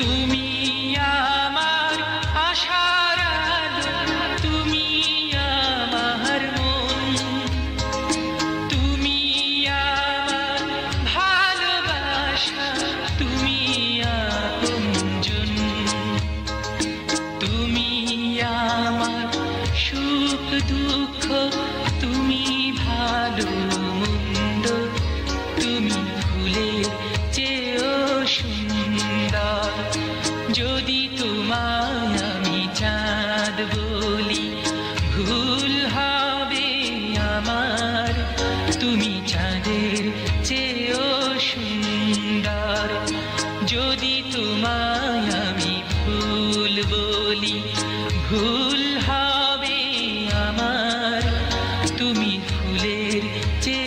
তুমি আমার আশার আলো, তুমি আমার মন, তুমি আমার ভালোবাসা, তুমি আপনজন, তুমি আমার সুখ দুঃখ, তুমি ভালো মন্দ, তুমি ফুলের চেয়েও সুন্দর। যদি তোমায় আমি চাঁদ বলি ভুল হবে আমার, তুমি চাঁদের চেয়েও সুন্দর। যদি তোমায় আমি ফুল বলি ভুল হবে আমার, তুমি ফুলের চেয়ে